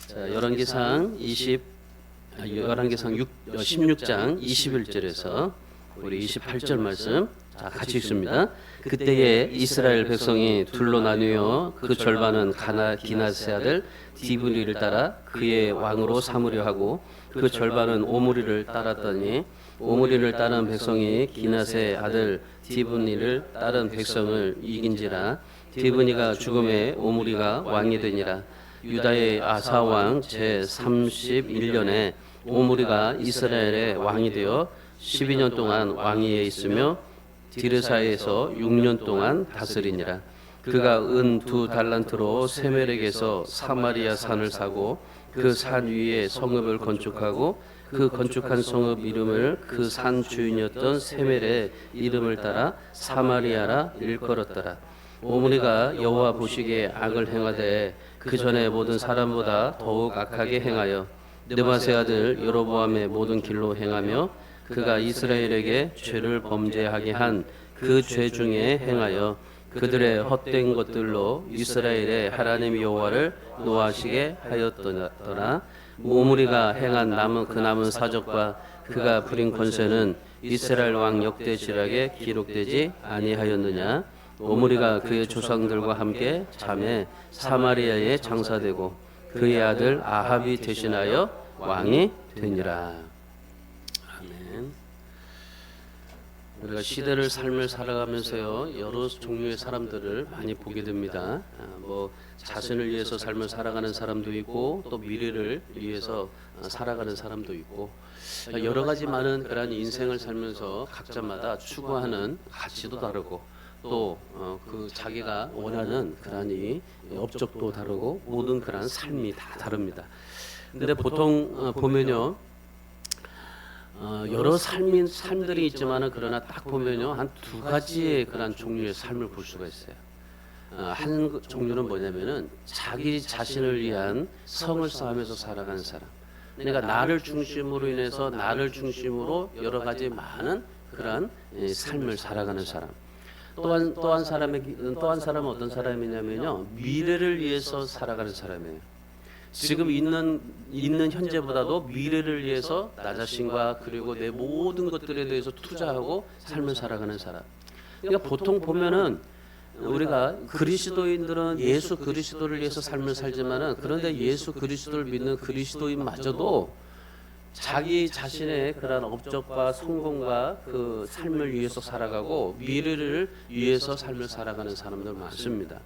자, 열왕기상 16장 21절에서 우리 28절 말씀 자, 같이 읽습니다. 그때에 이스라엘 백성이 둘로 나뉘어 그 절반은 기낫의 아들 디브니를 따라 그의 왕으로 삼으려 하고 그 절반은 오므리를 따랐더니 오므리를 따른 백성이 기낫의 아들 디브니를 따른 백성을 이긴지라 디브니가 죽음에 오므리가 왕이 되니라. 유다의 아사 왕 제31년에 오므리가 이스라엘의 왕이 되어 12년 동안 왕위에 있으며 디르사에서 6년 동안 다스리니라. 그가 은 2달란트로 세멜에게서 사마리아 산을 사고 그 산 위에 성읍을 건축하고 그 건축한 성읍 이름을 그 산 주인이었던 세멜의 이름을 따라 사마리아라 일컬었더라. 오므리가 여호와 보시기에 악을 행하되 그 전에 모든 사람보다 더욱 악하게 행하여 느바세 아들 여로보암의 모든 길로 행하며 그가 이스라엘에게 죄를 범죄하게 한 그 죄 중에 행하여 그들의 헛된 것들로 이스라엘의 하나님 여호와를 노하시게 하였더라. 오므리가 행한 남은 사적과 그가 부린 권세는 이스라엘 왕 역대지락에 기록되지 아니하였느냐. 오므리가 그의 조상들과 함께 잠에 사마리아에 장사되고 그의 아들 아합이 대신하여 왕이 되니라. 아멘. 우리가 시대를 삶을 살아가면서요 여러 종류의 사람들을 많이 보게 됩니다. 뭐 자신을 위해서 삶을 살아가는 사람도 있고 또 미래를 위해서 살아가는 사람도 있고 여러 가지 많은 그런 인생을 살면서 각자마다 추구하는 가치도 다르고 또 그 자기가 원하는 그런 이 업적도 다르고 모든 그런 삶이 다 다릅니다. 근데 보통 보면요 여러 삶들이 있지만은 그러나 딱 보면요 한 두 가지의 그런 종류의 삶을 볼 수가 있어요. 한 종류는 뭐냐면은 자기 자신을 위한 성을 쌓으면서 살아가는 사람. 그러니까 나를 중심으로 인해서 나를 중심으로 여러 가지 많은 그런 삶을 살아가는 사람. 또 한 사람은 어떤 사람이냐면요 미래를 위해서 살아가는 사람이에요. 지금 있는 현재보다도 미래를 위해서 나 자신과 그리고 내 모든 것들에 대해서 투자하고 삶을 살아가는 사람. 그러니까 보통 보면은 우리가 그리스도인들은 예수 그리스도를 위해서 삶을 살지만은 그런데 예수 그리스도를 믿는 그리스도인마저도 자기 자신의 그런 업적과 성공과 그 삶을 위해서 살아가고 미래를 위해서 삶을 살아가는 사람들 많습니다.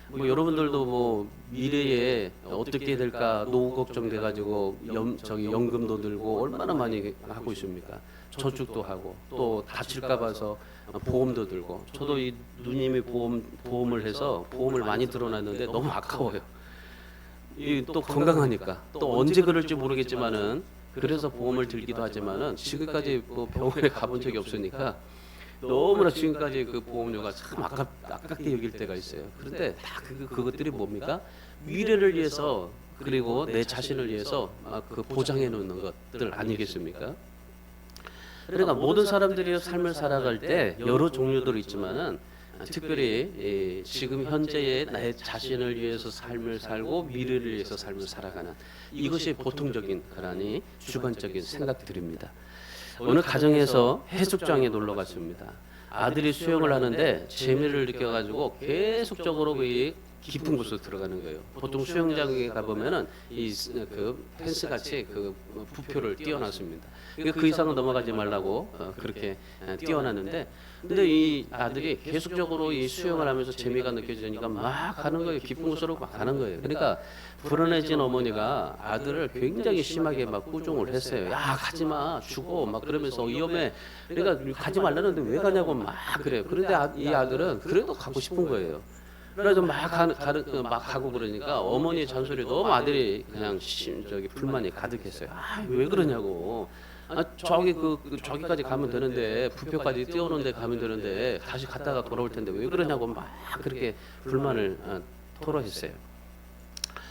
뭐 여러분들도 뭐 미래에 어떻게 될까 노후 걱정돼 가지고 연금도 들고 얼마나 많이 하고 있습니까? 저축도 하고 또 다칠까 봐서 보험도 들고 저도 이 누님이 보험을 해서 보험을 많이 들어놨는데 너무 아까워요. 이 또 건강하니까 또 언제 그럴지 모르겠지만은 그래서 보험을 들기도 하지만은 지금까지 뭐 병원에 가본 적이 없으니까 너무나 지금까지 그 보험료가 참 아깝게 여길 때가 있어요. 그런데 다 그것들이 뭡니까? 미래를 위해서 그리고 내 자신을 위해서 그 보장해 놓는 것들 아니겠습니까? 그러니까 모든 사람들이 삶을 살아갈 때 여러 종류들이 있지만은 특별히 지금 현재의 나의 자신을 위해서 삶을 살고 미래를 위해서 삶을 살아가는 이것이 보통적인 그러니 주관적인 생각들입니다. 어느 가정에서 해수장에 놀러 갔습니다. 아들이 수영을 하는데 재미를 느껴가지고 계속적으로 그 깊은 곳으로 들어가는 거예요. 보통 수영장에 가보면은 그 펜스 같이 그 부표를 띄워놨습니다. 그 이상은 넘어가지 말라고 그렇게 띄워놨는데, 근데 이 아들이 계속적으로 이 수영을 하면서 재미가 느껴지니까 막 가는 거예요. 깊은 곳으로 막 가는 거예요. 그러니까 불안해진 어머니가 아들을 굉장히 심하게 막 꾸중을 했어요. 야 가지 마 죽어 막 그러면서 위험해. 그러니까 가지 말라는데 왜 가냐고 막 그래요. 그런데 이 아들은 그래도 가고 싶은 거예요. 그래서 막 가고 그러니까 어머니의 잔소리 너무 아들이 그냥 불만이 가득했어요. 왜 그러냐고. 저기까지 가면 되는데 부표까지 띄우는 데 가면 되는데 다시 갔다가 돌아올 텐데 왜 그러냐고 막 그렇게 불만을 토로했어요.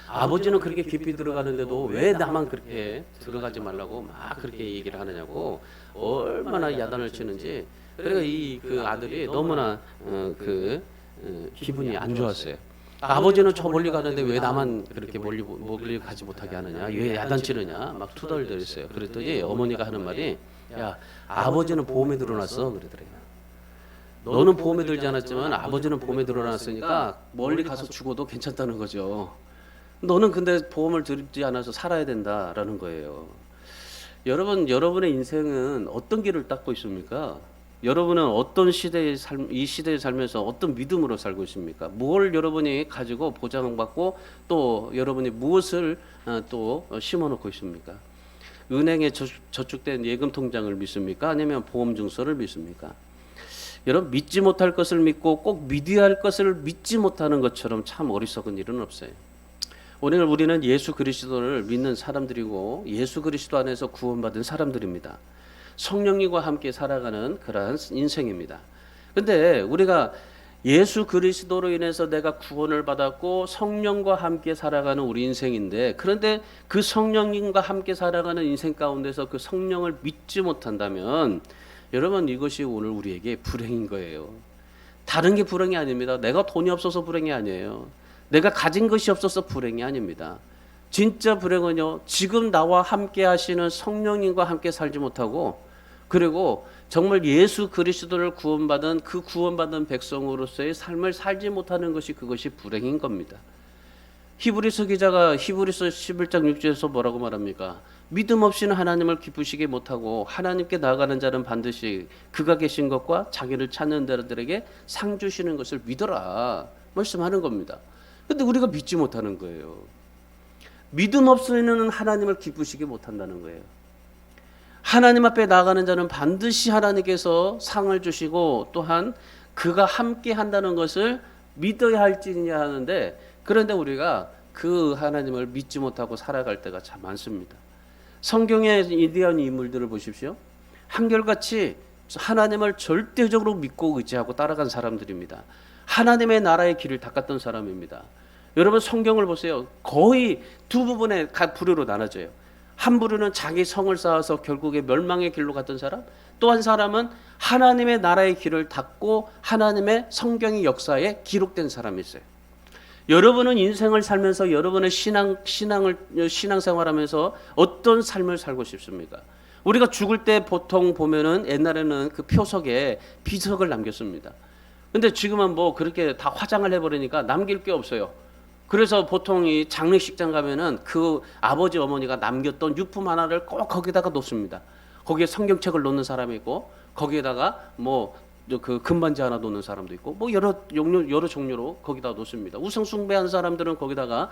아버지는 그렇게 깊이 들어가는데도 왜 나만 그렇게 들어가지 말라고 막 그렇게 얘기를 하느냐고 얼마나 야단을 치는지. 그러니까 그 아들이 너무나 기분이 안 좋았어요. 아버지는 저 멀리 가는데 왜 나만 그렇게 멀리 가지 못하게 하느냐? 왜 야단치느냐? 막 투덜거렸어요. 그랬더니 어머니가 하는 말이, 야, 아버지는 보험에 들어놨어. 그러더래요. 너는 보험에 들지 않았지만 아버지는 보험에 들어놨으니까 멀리 가서 죽어도 괜찮다는 거죠. 너는 근데 보험을 들지 않아서 살아야 된다라는 거예요. 여러분, 여러분의 인생은 어떤 길을 닦고 있습니까? 여러분은 어떤 이 시대에 살면서 어떤 믿음으로 살고 있습니까? 뭘 여러분이 가지고 보장받고 또 여러분이 무엇을 또 심어놓고 있습니까? 은행에 저축된 예금 통장을 믿습니까? 아니면 보험 증서를 믿습니까? 여러분, 믿지 못할 것을 믿고 꼭 믿어야 할 것을 믿지 못하는 것처럼 참 어리석은 일은 없어요. 오늘 우리는 예수 그리스도를 믿는 사람들이고 예수 그리스도 안에서 구원받은 사람들입니다. 성령님과 함께 살아가는 그러한 인생입니다. 근데 우리가 예수 그리스도로 인해서 내가 구원을 받았고 성령과 함께 살아가는 우리 인생인데, 그런데 그 성령님과 함께 살아가는 인생 가운데서 그 성령을 믿지 못한다면 여러분, 이것이 오늘 우리에게 불행인 거예요. 다른 게 불행이 아닙니다. 내가 돈이 없어서 불행이 아니에요. 내가 가진 것이 없어서 불행이 아닙니다. 진짜 불행은요, 지금 나와 함께 하시는 성령님과 함께 살지 못하고, 그리고 정말 예수 그리스도를 구원받은 그 구원받은 백성으로서의 삶을 살지 못하는 것이, 그것이 불행인 겁니다. 히브리서 기자가 히브리서 11장 6절에서 뭐라고 말합니까? 믿음 없이는 하나님을 기쁘시게 못하고 하나님께 나아가는 자는 반드시 그가 계신 것과 자기를 찾는 자들에게 상 주시는 것을 믿어라 말씀하는 겁니다. 근데 우리가 믿지 못하는 거예요. 믿음 없이는 하나님을 기쁘시게 못한다는 거예요. 하나님 앞에 나아가는 자는 반드시 하나님께서 상을 주시고 또한 그가 함께 한다는 것을 믿어야 할지냐 하는데, 그런데 우리가 그 하나님을 믿지 못하고 살아갈 때가 참 많습니다. 성경의 위대한 인물들을 보십시오. 한결같이 하나님을 절대적으로 믿고 의지하고 따라간 사람들입니다. 하나님의 나라의 길을 닦았던 사람입니다. 여러분, 성경을 보세요. 거의 두 부분의 부류로 나눠져요. 한 부류는 자기 성을 쌓아서 결국에 멸망의 길로 갔던 사람, 또 한 사람은 하나님의 나라의 길을 닦고 하나님의 성경의 역사에 기록된 사람이 있어요. 여러분은 인생을 살면서 여러분의 신앙생활하면서 어떤 삶을 살고 싶습니까? 우리가 죽을 때 보통 보면은 옛날에는 그 표석에 비석을 남겼습니다. 근데 지금은 뭐 그렇게 다 화장을 해버리니까 남길 게 없어요. 그래서 보통 이 장례식장 가면은 그 아버지 어머니가 남겼던 유품 하나를 꼭 거기다가 놓습니다. 거기에 성경책을 놓는 사람이 있고, 거기에다가 뭐 그 금반지 하나 놓는 사람도 있고, 뭐 여러 종류로 거기다 놓습니다. 우상 숭배한 사람들은 거기다가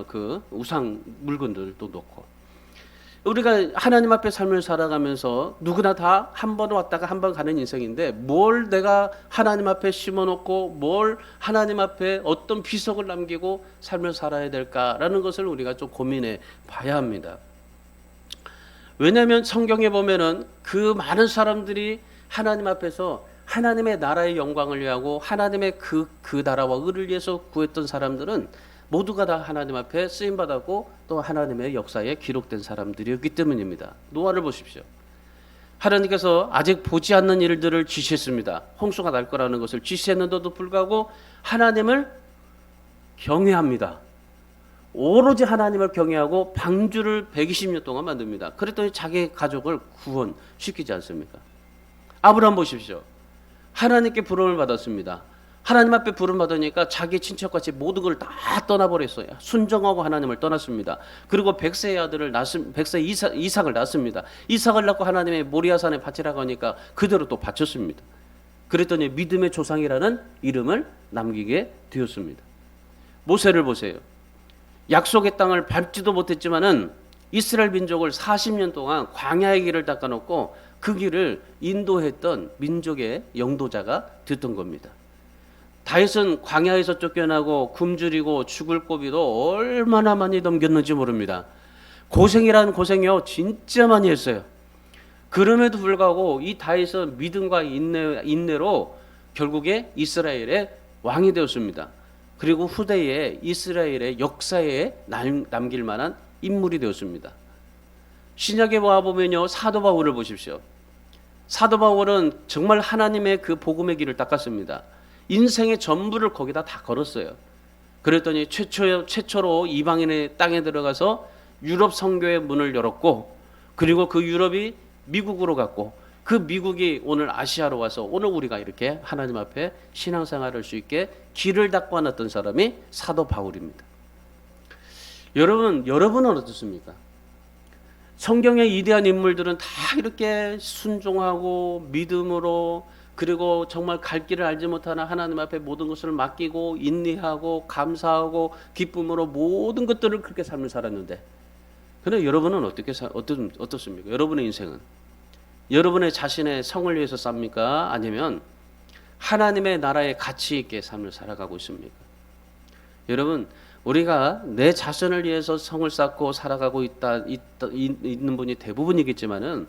그 우상 물건들도 놓고. 우리가 하나님 앞에 삶을 살아가면서 누구나 다 한 번 왔다가 한 번 가는 인생인데, 뭘 내가 하나님 앞에 심어놓고 뭘 하나님 앞에 어떤 비석을 남기고 삶을 살아야 될까라는 것을 우리가 좀 고민해 봐야 합니다. 왜냐하면 성경에 보면은 그 많은 사람들이 하나님 앞에서 하나님의 나라의 영광을 위하고 하나님의 그 나라와 의를 위해서 구했던 사람들은 모두가 다 하나님 앞에 쓰임받았고 또 하나님의 역사에 기록된 사람들이었기 때문입니다. 노아를 보십시오. 하나님께서 아직 보지 않는 일들을 지시했습니다. 홍수가 날 거라는 것을 지시했는데도 불구하고 하나님을 경외합니다. 오로지 하나님을 경외하고 방주를 120년 동안 만듭니다. 그랬더니 자기 가족을 구원시키지 않습니까? 아브라함 보십시오. 하나님께 부름을 받았습니다. 하나님 앞에 부름 받으니까 자기 친척같이 모든 걸 다 떠나버렸어요. 순종하고 하나님을 떠났습니다. 그리고 백세의 아들을 백세 이삭을 낳습니다. 이삭을 낳고 하나님의 모리아산에 바치라고 하니까 그대로 또 바쳤습니다. 그랬더니 믿음의 조상이라는 이름을 남기게 되었습니다. 모세를 보세요. 약속의 땅을 밟지도 못했지만은 이스라엘 민족을 40년 동안 광야의 길을 닦아놓고 그 길을 인도했던 민족의 영도자가 됐던 겁니다. 다윗은 광야에서 쫓겨나고 굶주리고 죽을 고비도 얼마나 많이 넘겼는지 모릅니다. 고생이라는 고생이요 진짜 많이 했어요. 그럼에도 불구하고 이 다윗은 믿음과 인내로 결국에 이스라엘의 왕이 되었습니다. 그리고 후대에 이스라엘의 역사에 남길 만한 인물이 되었습니다. 신약에 와보면요, 사도 바울을 보십시오. 사도 바울은 정말 하나님의 그 복음의 길을 닦았습니다. 인생의 전부를 거기다 다 걸었어요. 그랬더니 최초로 이방인의 땅에 들어가서 유럽 선교의 문을 열었고, 그리고 그 유럽이 미국으로 갔고, 그 미국이 오늘 아시아로 와서 오늘 우리가 이렇게 하나님 앞에 신앙생활을 할 수 있게 길을 닦고 놨던 사람이 사도 바울입니다. 여러분은 어떻습니까? 성경의 위대한 인물들은 다 이렇게 순종하고 믿음으로, 그리고 정말 갈 길을 알지 못하나 하나님 앞에 모든 것을 맡기고 인내하고 감사하고 기쁨으로 모든 것들을 그렇게 삶을 살았는데, 그런데 여러분은 어떻습니까? 여러분의 인생은 여러분의 자신의 성을 위해서 삽니까? 아니면 하나님의 나라의 가치 있게 삶을 살아가고 있습니까? 여러분, 우리가 내 자신을 위해서 성을 쌓고 살아가고 있는 분이 대부분이겠지만은,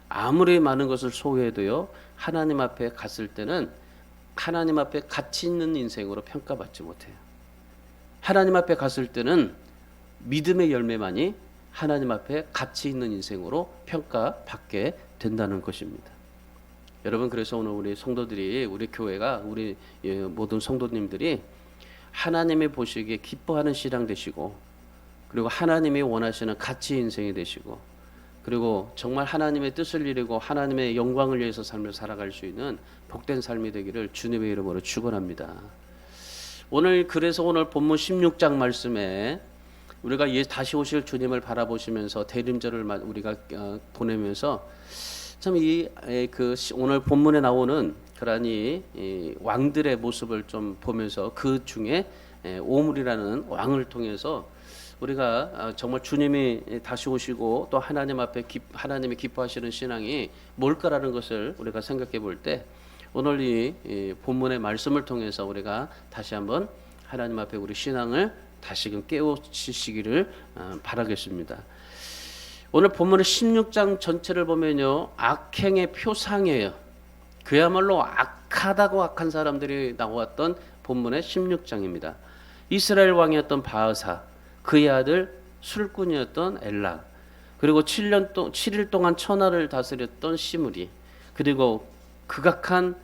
아무리 많은 것을 소유해도요, 하나님 앞에 갔을 때는 하나님 앞에 가치 있는 인생으로 평가받지 못해요. 하나님 앞에 갔을 때는 믿음의 열매만이 하나님 앞에 가치 있는 인생으로 평가받게 된다는 것입니다. 여러분, 그래서 오늘 우리 성도들이, 우리 교회가, 우리 모든 성도님들이 하나님이 보시기에 기뻐하는 신앙 되시고, 그리고 하나님이 원하시는 가치 인생이 되시고, 그리고 정말 하나님의 뜻을 이루고 하나님의 영광을 위해서 삶을 살아갈 수 있는 복된 삶이 되기를 주님의 이름으로 축원합니다. 그래서 오늘 본문 16장 말씀에 우리가 다시 오실 주님을 바라보시면서 대림절을 우리가 보내면서 참 오늘 본문에 나오는 그러한 이 왕들의 모습을 좀 보면서, 그 중에 오므리라는 왕을 통해서 우리가 정말 주님이 다시 오시고 또 하나님 앞에 하나님이 기뻐하시는 신앙이 뭘까라는 것을 우리가 생각해 볼 때, 오늘 이 본문의 말씀을 통해서 우리가 다시 한번 하나님 앞에 우리 신앙을 다시금 깨우치시기를 바라겠습니다. 오늘 본문의 16장 전체를 보면요, 악행의 표상이에요. 그야말로 악하다고 악한 사람들이 나왔던 본문의 16장입니다. 이스라엘 왕이었던 바하사, 그의 아들 술꾼이었던 엘라, 그리고 7일 동안 천하를 다스렸던 시므리, 그리고 극악한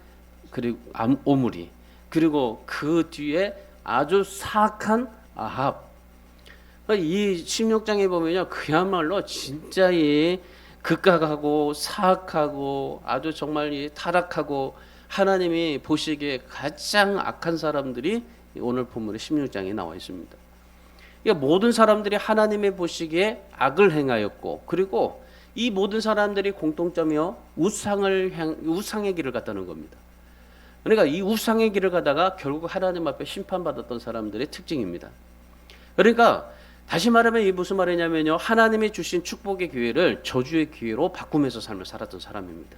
오므리, 그리고 그 뒤에 아주 사악한 아합. 이 16장에 보면요, 그야말로 진짜 이 극악하고 사악하고 아주 정말 이 타락하고 하나님이 보시기에 가장 악한 사람들이 오늘 본문의 16장에 나와 있습니다. 그러니까 모든 사람들이 하나님의 보시기에 악을 행하였고, 그리고 이 모든 사람들이 공통점이요, 우상의 길을 갔다는 겁니다. 그러니까 이 우상의 길을 가다가 결국 하나님 앞에 심판받았던 사람들의 특징입니다. 그러니까 다시 말하면 이 무슨 말이냐면요, 하나님이 주신 축복의 기회를 저주의 기회로 바꾸면서 삶을 살았던 사람입니다.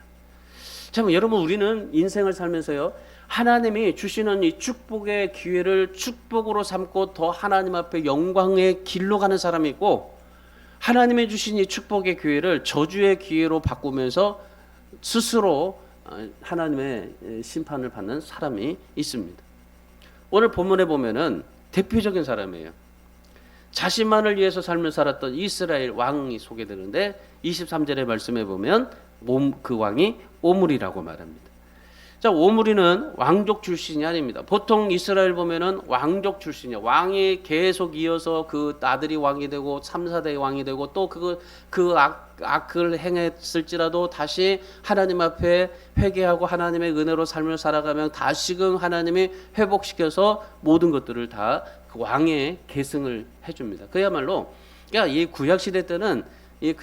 참, 여러분, 우리는 인생을 살면서요, 하나님이 주시는 이 축복의 기회를 축복으로 삼고 더 하나님 앞에 영광의 길로 가는 사람이 있고, 하나님이 주신 이 축복의 기회를 저주의 기회로 바꾸면서 스스로 하나님의 심판을 받는 사람이 있습니다. 오늘 본문에 보면은 대표적인 사람이에요. 자신만을 위해서 삶을 살았던 이스라엘 왕이 소개되는데, 23절의 말씀에 보면 그 왕이 오므리라고 말합니다. 자, 오므리는 왕족 출신이 아닙니다. 보통 이스라엘 보면은 왕족 출신이야. 왕이 계속 이어서 그 아들이 왕이 되고 3, 4대의 왕이 되고, 또 악을 행했을지라도 다시 하나님 앞에 회개하고 하나님의 은혜로 삶을 살아가면 다시금 하나님이 회복시켜서 모든 것들을 다 그 왕의 계승을 해줍니다. 그야말로, 그러니까 이 구약 시대 때는 이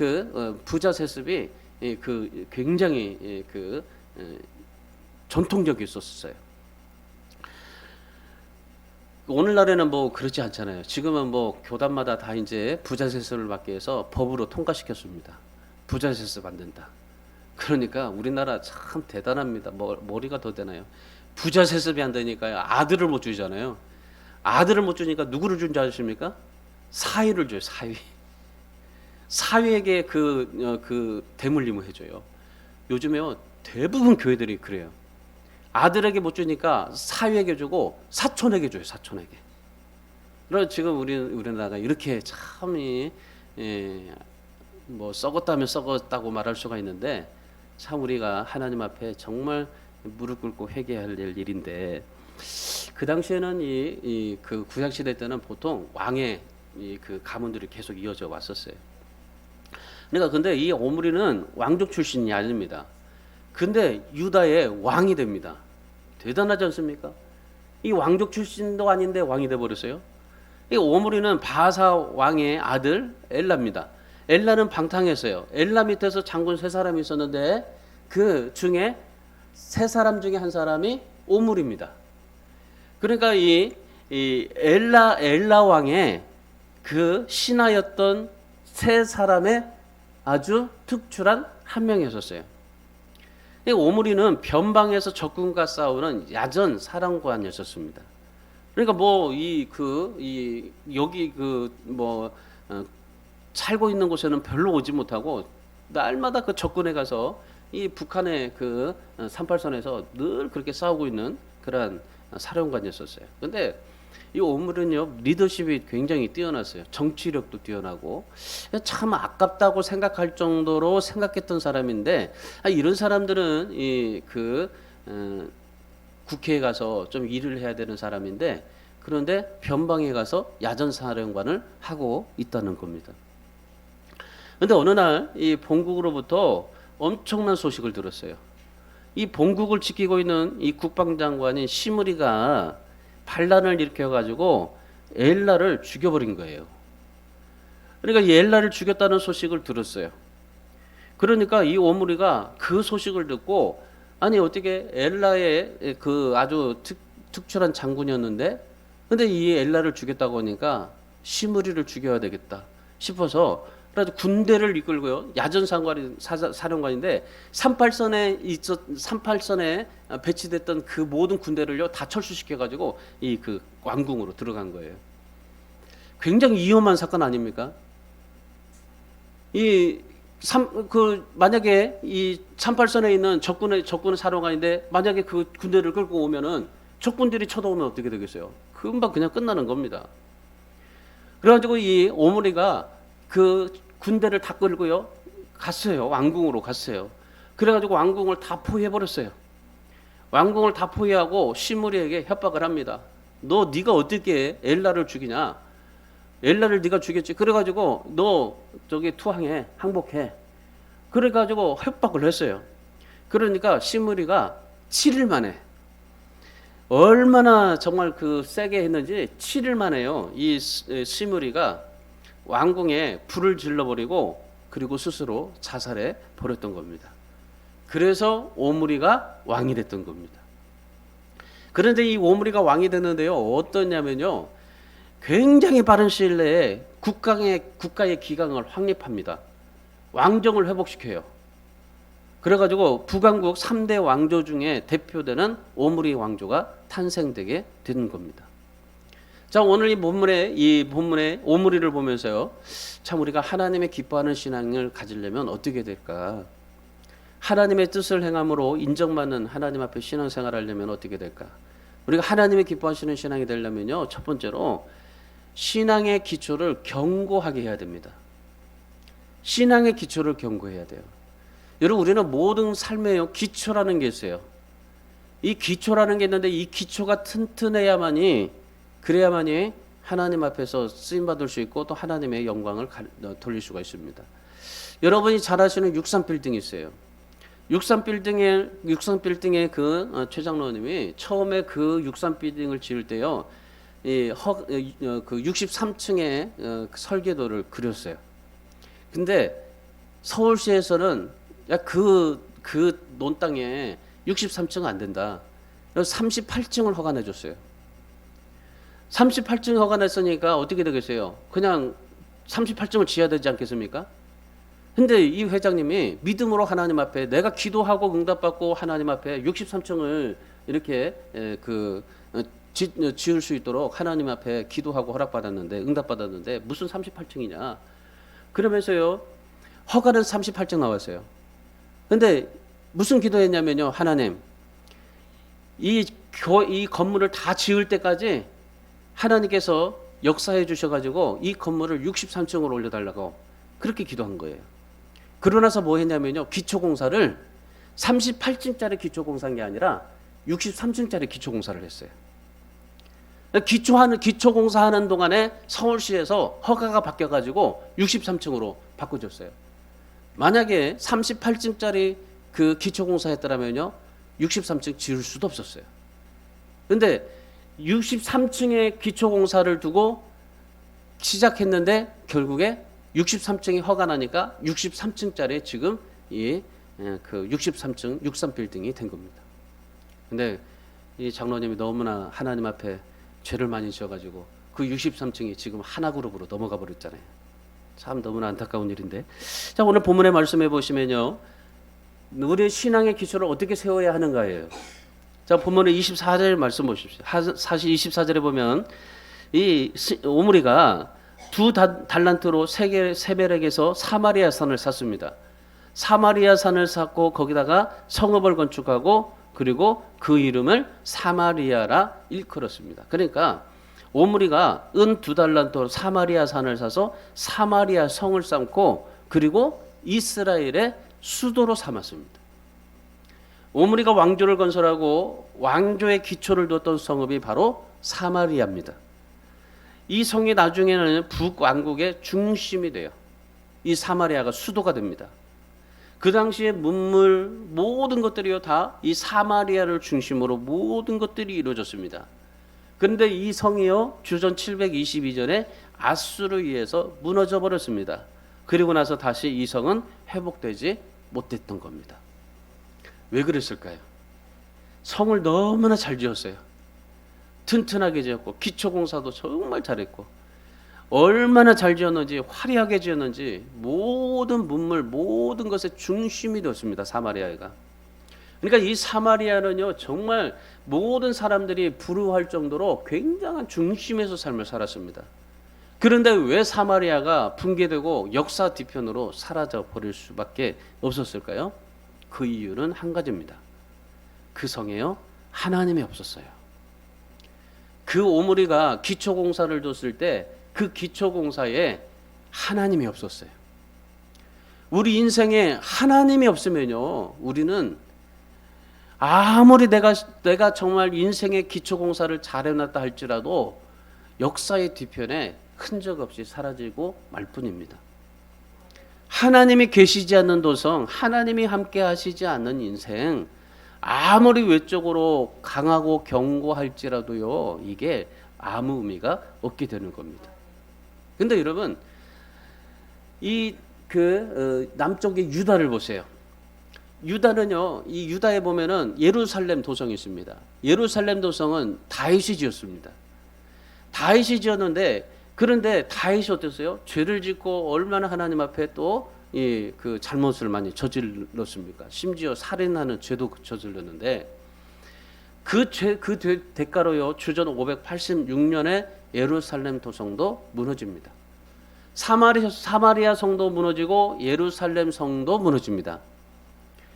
부자 세습이 굉장히 전통적이었었어요. 오늘날에는 뭐 그렇지 않잖아요. 지금은 뭐 교단마다 다 이제 부자 세습을 받기 위해서 법으로 통과시켰습니다. 부자 세습 안 된다. 그러니까 우리나라 참 대단합니다. 머리가 더 되나요? 부자 세습이 안 되니까요, 아들을 못 주잖아요. 아들을 못 주니까 누구를 준 줄 아십니까? 사위를 줘요. 사위에게 그 대물림을 해줘요. 요즘에요, 대부분 교회들이 그래요. 아들에게 못 주니까 사위에게 주고 사촌에게 줘요. 사촌에게. 그래서 지금 우리나라가 이렇게 참이 뭐 썩었다면 썩었다고 말할 수가 있는데, 참 우리가 하나님 앞에 정말 무릎 꿇고 회개해야 될 일인데, 그 당시에는 그 구약 시대 때는 보통 왕의 그 가문들이 계속 이어져 왔었어요. 그러니까 근데 이 오므리는 왕족 출신이 아닙니다. 근데 유다의 왕이 됩니다. 대단하지 않습니까? 이 왕족 출신도 아닌데 왕이 돼 버렸어요. 이 오므리는 바사 왕의 아들 엘라입니다. 엘라는 방탕했어요. 엘라 밑에서 장군 세 사람이 있었는데 그 중에 세 사람 중에 한 사람이 오므리입니다. 그러니까 이 엘라 왕의 그 신하였던 세 사람의 아주 특출한 한 명이었어요. 이 오므리는 변방에서 적군과 싸우는 야전 사령관이었습니다. 그러니까 여기 살고 있는 곳에는 별로 오지 못하고 날마다 그 적군에 가서 이 북한의 그 38선에서 늘 그렇게 싸우고 있는 그런 사령관이었어요. 근데 이 오므리는요, 리더십이 굉장히 뛰어났어요. 정치력도 뛰어나고 참 아깝다고 생각할 정도로 생각했던 사람인데, 이런 사람들은 국회에 가서 좀 일을 해야 되는 사람인데, 그런데 변방에 가서 야전 사령관을 하고 있다는 겁니다. 근데 어느 날 이 본국으로부터 엄청난 소식을 들었어요. 이 본국을 지키고 있는 이 국방장관인 시므리가 반란을 일으켜가지고 엘라를 죽여버린 거예요. 그러니까 이 엘라를 죽였다는 소식을 들었어요. 그러니까 이 오므리가 그 소식을 듣고, 아니 어떻게 엘라의 그 아주 특출한 장군이었는데, 근데 이 엘라를 죽였다고 하니까 시므리를 죽여야 되겠다 싶어서, 그래서 군대를 이끌고요, 야전 사령관인데 38선에 배치됐던 그 모든 군대를요 다 철수시켜가지고 이 그 왕궁으로 들어간 거예요. 굉장히 위험한 사건 아닙니까? 만약에 이 38선에 있는 적군의 사령관인데 만약에 그 군대를 끌고 오면은 적군들이 쳐다오면 어떻게 되겠어요? 금방 그냥 끝나는 겁니다. 그래가지고 이 오므리가 그 군대를 다 끌고요 갔어요. 왕궁으로 갔어요. 그래가지고 왕궁을 다 포위해버렸어요. 왕궁을 다 포위하고 시므리에게 협박을 합니다. 네가 어떻게 엘라를 죽이냐? 엘라를 네가 죽였지. 그래가지고 너 저기 투항해, 항복해. 그래가지고 협박을 했어요. 그러니까 시므리가 7일 만에, 얼마나 정말 그 세게 했는지 7일 만에요, 이 시므리가 왕궁에 불을 질러버리고 그리고 스스로 자살해 버렸던 겁니다. 그래서 오므리가 왕이 됐던 겁니다. 그런데 이 오므리가 왕이 됐는데요, 어떠냐면요, 굉장히 빠른 시일 내에 국가의 기강을 확립합니다. 왕정을 회복시켜요. 그래가지고 북왕국 3대 왕조 중에 대표되는 오므리 왕조가 탄생되게 되는 겁니다. 자, 오늘 이 본문의 오므리를 보면서요, 참 우리가 하나님의 기뻐하는 신앙을 가지려면 어떻게 될까? 하나님의 뜻을 행함으로 인정받는 하나님 앞에 신앙생활하려면 어떻게 될까? 우리가 하나님의 기뻐하시는 신앙이 되려면요, 첫 번째로 신앙의 기초를 견고하게 해야 됩니다. 신앙의 기초를 견고해야 돼요. 여러분, 우리는 모든 삶의 기초라는 게 있어요. 이 기초라는 게 있는데 이 기초가 튼튼해야만이, 그래야만이 하나님 앞에서 쓰임 받을 수 있고 또 하나님의 영광을 돌릴 수가 있습니다. 여러분이 잘 아시는 63 빌딩이 있어요. 63 빌딩의 그 최장로님이 처음에 그 63 빌딩을 지을 때요, 그 63층의 설계도를 그렸어요. 근데 서울시에서는 그 논땅에 63층은 안 된다. 그래서 38층을 허가내 줬어요. 38층 허가냈으니까 어떻게 되겠어요? 그냥 38층을 지어야 되지 않겠습니까? 근데 이 회장님이 믿음으로 하나님 앞에 내가 기도하고 응답받고 하나님 앞에 63층을 이렇게 지을 수 있도록 하나님 앞에 기도하고 허락받았는데, 응답받았는데 무슨 38층이냐? 그러면서요, 허가는 38층 나왔어요. 근데 무슨 기도했냐면요, 하나님, 이 건물을 다 지을 때까지 하나님께서 역사해 주셔가지고 이 건물을 63층으로 올려달라고 그렇게 기도한 거예요. 그러나서 뭐 했냐면요, 기초공사를 38층짜리 기초공사인 게 아니라 63층짜리 기초공사를 했어요. 기초 공사하는 동안에 서울시에서 허가가 바뀌어가지고 63층으로 바꿔줬어요. 만약에 38층짜리 그 기초 공사했더라면요 63층 지을 수도 없었어요. 근데 63층의 기초 공사를 두고 시작했는데 결국에 63층이 허가 나니까 63층짜리 지금 그 63층 63빌딩이 된 겁니다. 근데 이 장로님이 너무나 하나님 앞에 죄를 많이 지어가지고 그 63층이 지금 하나그룹으로 넘어가 버렸잖아요. 참 너무나 안타까운 일인데. 자, 오늘 본문의 말씀해 보시면요, 우리의 신앙의 기초를 어떻게 세워야 하는가예요. 자, 본문의 24절 말씀 보십시오. 사실 24절에 보면 이 오므리가 2달란트로 세벨에게서 사마리아 산을 샀습니다. 사마리아 산을 샀고 거기다가 성읍을 건축하고 그리고 그 이름을 사마리아라 일컬었습니다. 그러니까 오므리가 은 2달란트로 사마리아 산을 사서 사마리아 성을 쌓고 그리고 이스라엘의 수도로 삼았습니다. 오므리가 왕조를 건설하고 왕조의 기초를 뒀던 성읍이 바로 사마리아입니다. 이 성이 나중에는 북왕국의 중심이 돼요. 이 사마리아가 수도가 됩니다. 그 당시에 문물 모든 것들이요 다 이 사마리아를 중심으로 모든 것들이 이루어졌습니다. 그런데 이 성이요 주전 722년에 아수르에 의해서 무너져 버렸습니다. 그리고 나서 다시 이 성은 회복되지 못했던 겁니다. 왜 그랬을까요? 성을 너무나 잘 지었어요. 튼튼하게 지었고 기초공사도 정말 잘했고 얼마나 잘 지었는지 화려하게 지었는지 모든 문물 모든 것의 중심이 되었습니다. 사마리아가. 그러니까 이 사마리아는요 정말 모든 사람들이 부러워할 정도로 굉장한 중심에서 삶을 살았습니다. 그런데 왜 사마리아가 붕괴되고 역사 뒤편으로 사라져 버릴 수밖에 없었을까요? 그 이유는 한 가지입니다. 그 성에요 하나님이 없었어요. 그 오므리가 기초공사를 뒀을 때 그 기초공사에 하나님이 없었어요. 우리 인생에 하나님이 없으면요 우리는 아무리 내가 정말 인생의 기초공사를 잘 해놨다 할지라도 역사의 뒤편에 흔적 없이 사라지고 말 뿐입니다. 하나님이 계시지 않는 도성, 하나님이 함께 하시지 않는 인생, 아무리 외적으로 강하고 견고할지라도요 이게 아무 의미가 없게 되는 겁니다. 근데 여러분 남쪽의 유다를 보세요. 유다는요 이 유다에 보면은 예루살렘 도성이 있습니다. 예루살렘 도성은 다윗이 지었습니다. 다윗이 지었는데 그런데 다윗이 어땠어요? 죄를 짓고 얼마나 하나님 앞에 또 그 잘못을 많이 저질렀습니까? 심지어 살인하는 죄도 저질렀는데 그 대가로요 주전 586년에 예루살렘 도성도 무너집니다. 사마리아 성도 무너지고 예루살렘 성도 무너집니다.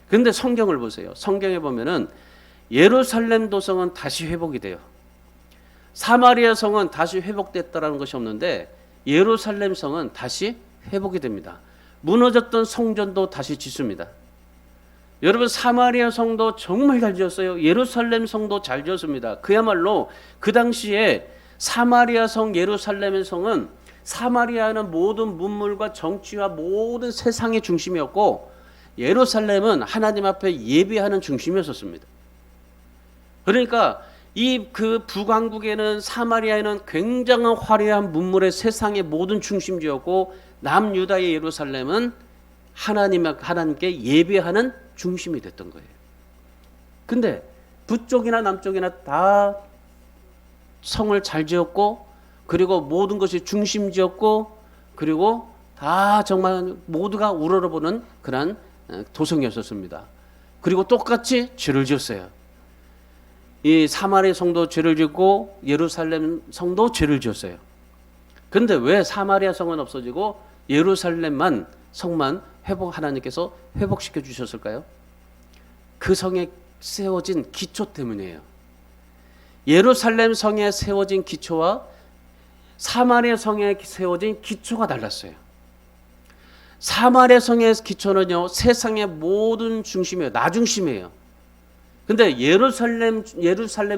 그런데 성경을 보세요. 성경에 보면은 예루살렘 도성은 다시 회복이 돼요. 사마리아 성은 다시 회복됐다라는 것이 없는데 예루살렘 성은 다시 회복이 됩니다. 무너졌던 성전도 다시 짓습니다. 여러분 사마리아 성도 정말 잘 지었어요. 예루살렘 성도 잘 지었습니다. 그야말로 그 당시에 사마리아 성, 예루살렘 성은 사마리아는 모든 문물과 정치와 모든 세상의 중심이었고 예루살렘은 하나님 앞에 예배하는 중심이었습니다. 그러니까 이 그 북왕국에는 사마리아에는 굉장한 화려한 문물의 세상의 모든 중심지였고 남유다의 예루살렘은 하나님께 예배하는 중심이 됐던 거예요. 근데 북쪽이나 남쪽이나 다 성을 잘 지었고 그리고 모든 것이 중심지였고 그리고 다 정말 모두가 우러러보는 그런 도성이었습니다. 그리고 똑같이 죄를 지었어요. 이 사마리아 성도 죄를 짓고 예루살렘 성도 죄를 지었어요. 그런데 왜 사마리아 성은 없어지고 예루살렘만 성만 하나님께서 회복시켜 주셨을까요? 그 성에 세워진 기초 때문이에요. 예루살렘 성에 세워진 기초와 사마리아 성에 세워진 기초가 달랐어요. 사마리아 성의 기초는요 세상의 모든 중심이에요. 나 중심이에요. 근데 예루살렘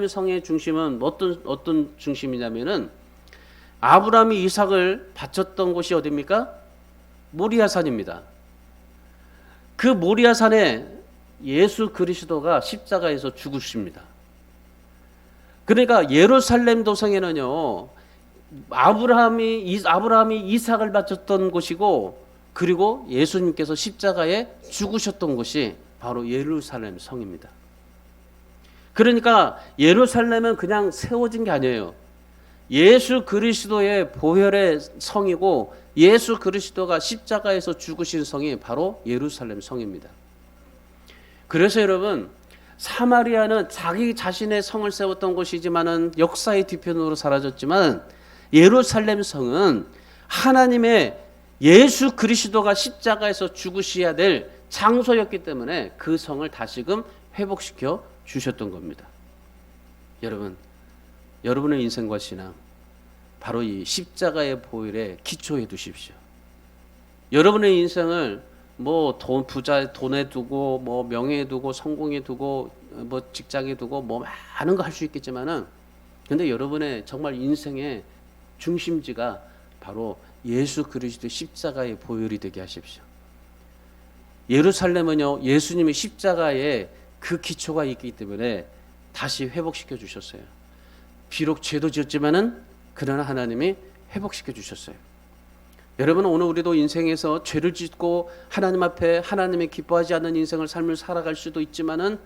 성의 중심은 어떤 중심이냐면은 아브라함이 이삭을 바쳤던 곳이 어디입니까? 모리아산입니다. 그 모리아산에 예수 그리스도가 십자가에서 죽으십니다. 그러니까 예루살렘 도성에는요, 아브라함이 이삭을 바쳤던 곳이고, 그리고 예수님께서 십자가에 죽으셨던 곳이 바로 예루살렘 성입니다. 그러니까 예루살렘은 그냥 세워진 게 아니에요. 예수 그리스도의 보혈의 성이고, 예수 그리스도가 십자가에서 죽으신 성이 바로 예루살렘 성입니다. 그래서 여러분, 사마리아는 자기 자신의 성을 세웠던 곳이지만은 역사의 뒤편으로 사라졌지만, 예루살렘 성은 하나님의 예수 그리스도가 십자가에서 죽으셔야 될 장소였기 때문에 그 성을 다시금 회복시켜 주셨던 겁니다. 여러분, 여러분의 인생과 신앙 바로 이 십자가의 보혈에 기초해 두십시오. 여러분의 인생을 뭐 돈에 두고 뭐 명예에 두고 성공에 두고 뭐 직장에 두고 뭐 많은 거 할 수 있겠지만은, 근데 여러분의 정말 인생의 중심지가 바로 예수 그리스도의 십자가의 보혈이 되게 하십시오. 예루살렘은요, 예수님의 십자가에 그 기초가 있기 때문에 다시 회복시켜 주셨어요. 비록 죄도 지었지만은 그러나 하나님이 회복시켜 주셨어요. 여러분, 오늘 우리도 인생에서 죄를 짓고 하나님 앞에 하나님이 기뻐하지 않는 인생을 삶을 살아갈 수도 있지만은,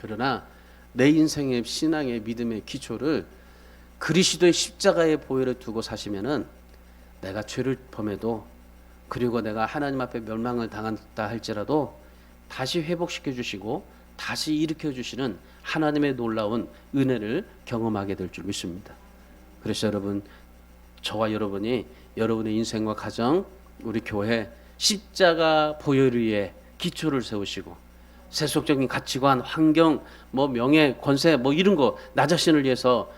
그러나 내 인생의 신앙의 믿음의 기초를 그리스도의 십자가의 보혈에 두고 사시면은 내가 죄를 범해도, 그리고 내가 하나님 앞에 멸망을 당한다 할지라도 다시 회복시켜 주시고 다시 일으켜 주시는 하나님의 놀라운 은혜를 경험하게 될 줄 믿습니다. 그래서 여러분, 저와 여러분이 여러분의 인생과 가정, 우리 교회 십자가 보혈 위에 기초를 세우시고, 세속적인 가치관, 환경, 뭐 명예, 권세, 뭐 이런 거 나 자신을 위해서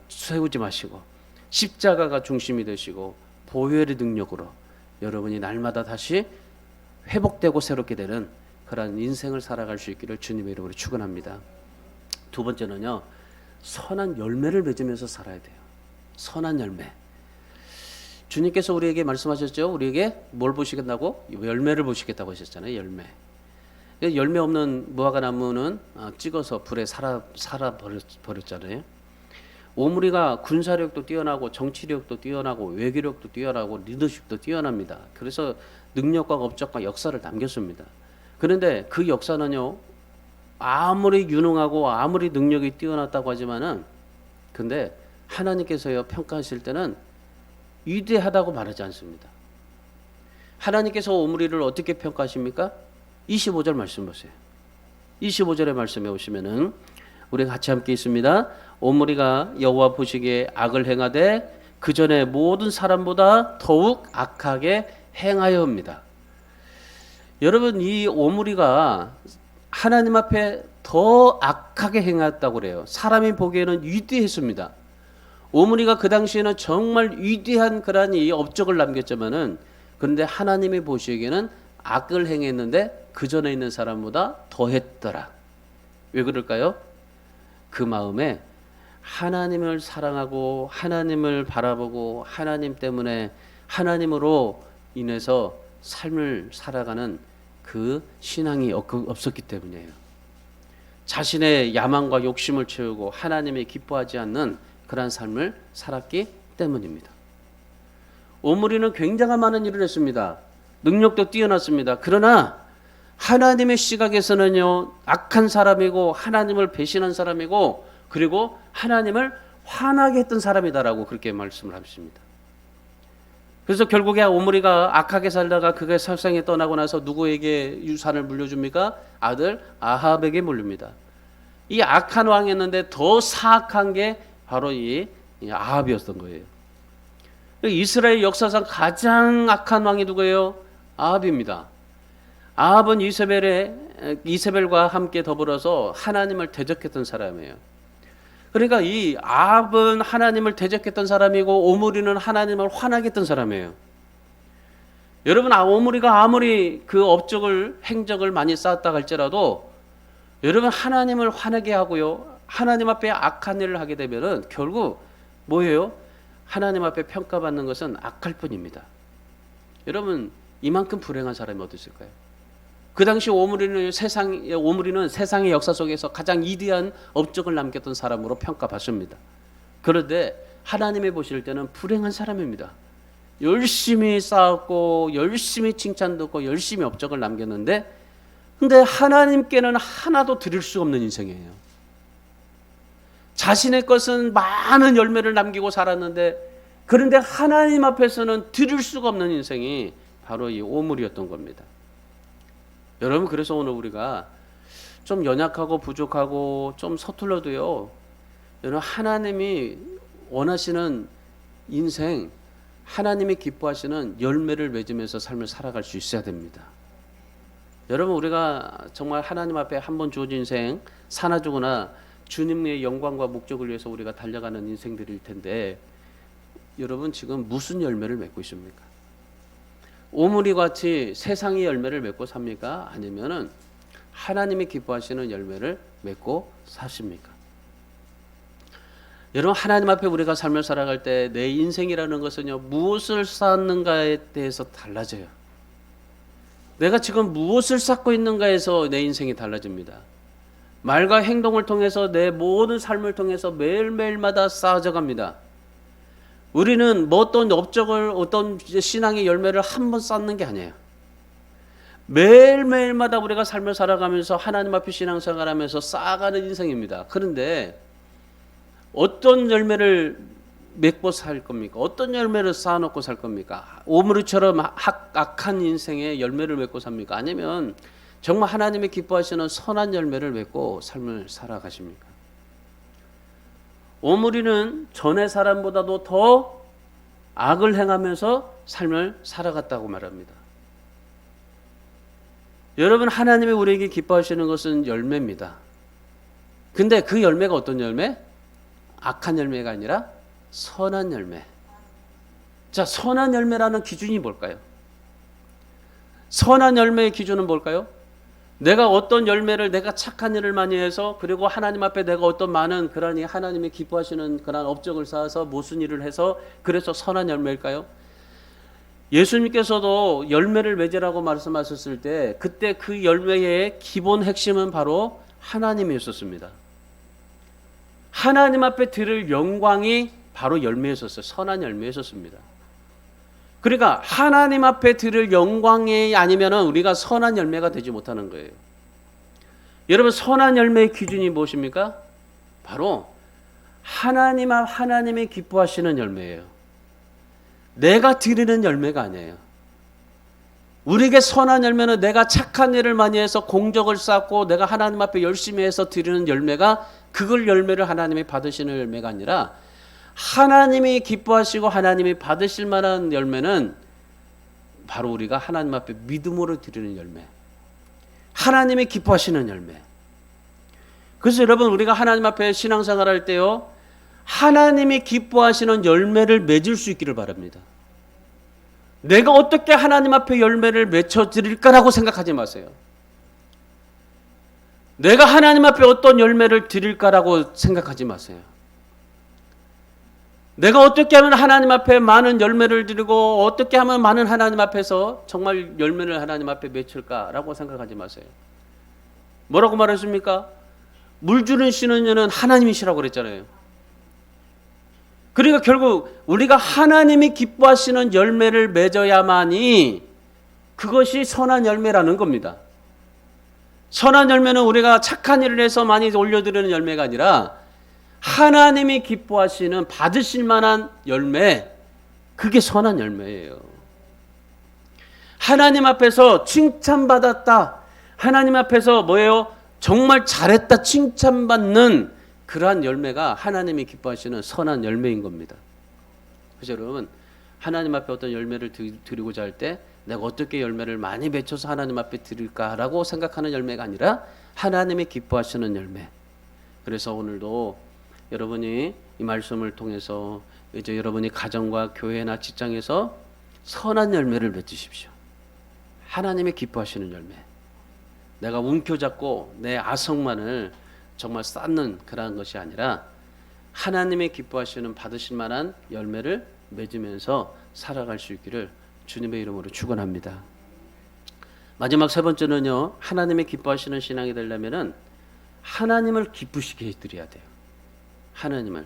세우지 마시고 십자가가 중심이 되시고 보혈의 능력으로 여러분이 날마다 다시 회복되고 새롭게 되는 그런 인생을 살아갈 수 있기를 주님의 이름으로 축원합니다. 두 번째는요, 선한 열매를 맺으면서 살아야 돼요. 선한 열매. 주님께서 우리에게 말씀하셨죠. 우리에게 뭘 보시겠다고? 열매를 보시겠다고 하셨잖아요. 열매. 열매 없는 무화과 나무는 찍어서 불에 살아 버렸잖아요. 오므리가 군사력도 뛰어나고 정치력도 뛰어나고 외교력도 뛰어나고 리더십도 뛰어납니다. 그래서 능력과 업적과 역사를 남겼습니다. 그런데 그 역사는요, 아무리 유능하고 아무리 능력이 뛰어났다고 하지만은, 근데 하나님께서요 평가하실 때는 위대하다고 말하지 않습니다. 하나님께서 오므리를 어떻게 평가하십니까? 25절 말씀 보세요. 25절의 말씀에 오시면은 우리 같이 함께 있습니다. 오므리가 여호와 보시기에 악을 행하되 그 전에 모든 사람보다 더욱 악하게 행하여옵니다. 여러분, 이 오므리가 하나님 앞에 더 악하게 행했다고 그래요. 사람이 보기에는 위대했습니다. 오므리가 그 당시에는 정말 위대한 그런 이 업적을 남겼지만은, 그런데 하나님이 보시기에는 악을 행했는데 그 전에 있는 사람보다 더했더라. 왜 그럴까요? 그 마음에 하나님을 사랑하고 하나님을 바라보고 하나님 때문에 하나님으로 인해서 삶을 살아가는 그 신앙이 없었기 때문이에요. 자신의 야망과 욕심을 채우고 하나님이 기뻐하지 않는 그러한 삶을 살았기 때문입니다. 오므리는 굉장한 많은 일을 했습니다. 능력도 뛰어났습니다. 그러나 하나님의 시각에서는요, 악한 사람이고 하나님을 배신한 사람이고, 그리고 하나님을 화나게 했던 사람이다라고 그렇게 말씀을 하십니다. 그래서 결국에 오므리가 악하게 살다가 그가 세상에 떠나고 나서 누구에게 유산을 물려줍니까? 아들 아합에게 물립니다. 이 악한 왕이었는데 더 사악한 게 바로 이 아합이었던 거예요. 이스라엘 역사상 가장 악한 왕이 누구예요? 아합입니다. 아합은 이세벨과 함께 더불어서 하나님을 대적했던 사람이에요. 그러니까 이 아합은 하나님을 대적했던 사람이고 오므리는 하나님을 화나게 했던 사람이에요. 여러분, 오므리가 아무리 그 행적을 많이 쌓았다 할지라도 여러분 하나님을 화내게 하고요, 하나님 앞에 악한 일을 하게 되면은 결국 뭐예요? 하나님 앞에 평가받는 것은 악할 뿐입니다. 여러분 이만큼 불행한 사람이 어디 있을까요? 그 당시 오므리는 세상의 역사 속에서 가장 위대한 업적을 남겼던 사람으로 평가받습니다. 그런데 하나님이 보실 때는 불행한 사람입니다. 열심히 쌓았고 열심히 칭찬 듣고 열심히 업적을 남겼는데, 근데 하나님께는 하나도 드릴 수 없는 인생이에요. 자신의 것은 많은 열매를 남기고 살았는데, 그런데 하나님 앞에서는 드릴 수가 없는 인생이 바로 이 오물이었던 겁니다. 여러분, 그래서 오늘 우리가 좀 연약하고 부족하고 좀 서툴러도요, 여러분 하나님이 원하시는 인생, 하나님이 기뻐하시는 열매를 맺으면서 삶을 살아갈 수 있어야 됩니다. 여러분, 우리가 정말 하나님 앞에 한 번 주어진 인생 사나주거나 주님의 영광과 목적을 위해서 우리가 달려가는 인생들일 텐데, 여러분 지금 무슨 열매를 맺고 있습니까? 오므리 같이 세상의 열매를 맺고 삽니까? 아니면은 하나님이 기뻐하시는 열매를 맺고 사십니까? 여러분, 하나님 앞에 우리가 삶을 살아갈 때 내 인생이라는 것은요, 무엇을 쌓는가에 대해서 달라져요. 내가 지금 무엇을 쌓고 있는가에서 내 인생이 달라집니다. 말과 행동을 통해서 내 모든 삶을 통해서 매일매일마다 쌓아져 갑니다. 우리는 뭐 어떤 업적을, 어떤 신앙의 열매를 한 번 쌓는 게 아니에요. 매일매일마다 우리가 삶을 살아가면서 하나님 앞에 신앙생활하면서 쌓아가는 인생입니다. 그런데 어떤 열매를 맺고 살 겁니까? 어떤 열매를 쌓아놓고 살 겁니까? 오므리처럼 악한 인생의 열매를 맺고 삽니까? 아니면 정말 하나님이 기뻐하시는 선한 열매를 맺고 삶을 살아가십니까? 오므리는 전의 사람보다도 더 악을 행하면서 삶을 살아갔다고 말합니다. 여러분, 하나님이 우리에게 기뻐하시는 것은 열매입니다. 근데 그 열매가 어떤 열매? 악한 열매가 아니라 선한 열매. 자, 선한 열매라는 기준이 뭘까요? 선한 열매의 기준은 뭘까요? 내가 어떤 열매를, 내가 착한 일을 많이 해서, 그리고 하나님 앞에 내가 어떤 많은 그러니 하나님이 기뻐하시는 그런 업적을 쌓아서 무슨 일을 해서 그래서 선한 열매일까요? 예수님께서도 열매를 맺으라고 말씀하셨을 때 그때 그 열매의 기본 핵심은 바로 하나님이었습니다. 하나님 앞에 드릴 영광이 바로 열매였었어요. 선한 열매였었습니다. 그러니까 하나님 앞에 드릴 영광이 아니면 우리가 선한 열매가 되지 못하는 거예요. 여러분, 선한 열매의 기준이 무엇입니까? 바로 하나님이 기뻐하시는 열매예요. 내가 드리는 열매가 아니에요. 우리에게 선한 열매는 내가 착한 일을 많이 해서 공적을 쌓고 내가 하나님 앞에 열심히 해서 드리는 열매가, 그걸 열매를 하나님이 받으시는 열매가 아니라, 하나님이 기뻐하시고 하나님이 받으실 만한 열매는 바로 우리가 하나님 앞에 믿음으로 드리는 열매, 하나님이 기뻐하시는 열매. 그래서 여러분, 우리가 하나님 앞에 신앙생활 할 때요, 하나님이 기뻐하시는 열매를 맺을 수 있기를 바랍니다. 내가 어떻게 하나님 앞에 열매를 맺혀드릴까라고 생각하지 마세요. 내가 하나님 앞에 어떤 열매를 드릴까라고 생각하지 마세요. 내가 어떻게 하면 하나님 앞에 많은 열매를 드리고 어떻게 하면 많은 하나님 앞에서 정말 열매를 하나님 앞에 맺힐까라고 생각하지 마세요. 뭐라고 말했습니까? 물 주는 씨는 하나님이시라고 그랬잖아요. 그러니까 결국 우리가 하나님이 기뻐하시는 열매를 맺어야만이 그것이 선한 열매라는 겁니다. 선한 열매는 우리가 착한 일을 해서 많이 올려드리는 열매가 아니라 하나님이 기뻐하시는 받으실 만한 열매, 그게 선한 열매예요. 하나님 앞에서 칭찬받았다, 하나님 앞에서 뭐예요? 정말 잘했다 칭찬받는 그러한 열매가 하나님이 기뻐하시는 선한 열매인 겁니다. 그래서 여러분, 하나님 앞에 어떤 열매를 드리고자 할 때 내가 어떻게 열매를 많이 맺혀서 하나님 앞에 드릴까라고 생각하는 열매가 아니라 하나님이 기뻐하시는 열매. 그래서 오늘도 여러분이 이 말씀을 통해서 이제 여러분이 가정과 교회나 직장에서 선한 열매를 맺으십시오. 하나님이 기뻐하시는 열매. 내가 움켜잡고 내 아성만을 정말 쌓는 그런 것이 아니라 하나님의 기뻐하시는 받으실 만한 열매를 맺으면서 살아갈 수 있기를 주님의 이름으로 축원합니다. 마지막 세 번째는요. 하나님의 기뻐하시는 신앙이 되려면은 하나님을 기쁘시게 해드려야 돼요. 하나님을.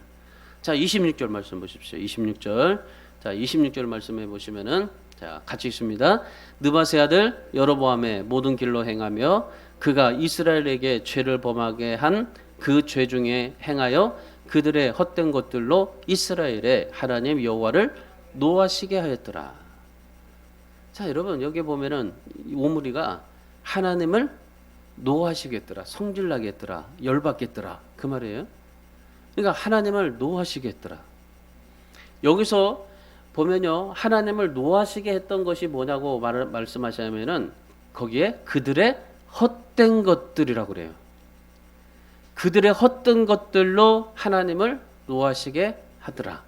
자, 26절 말씀 보십시오. 26절. 자, 26절 말씀해 보시면은 자, 같이 읽습니다. 느바세 아들 여로보암의 모든 길로 행하며 그가 이스라엘에게 죄를 범하게 한 그 죄 중에 행하여 그들의 헛된 것들로 이스라엘의 하나님 여호와를 노하시게 하였더라. 자, 여러분 여기 보면은 오므리가 하나님을 노하시겠더라, 성질나겠더라, 열받겠더라 그 말이에요. 그러니까 하나님을 노하시겠더라. 여기서 보면요, 하나님을 노하시게 했던 것이 뭐냐고 말씀하시면은 거기에 그들의 헛된 것들이라고 그래요. 그들의 헛된 것들로 하나님을 노하시게 하더라.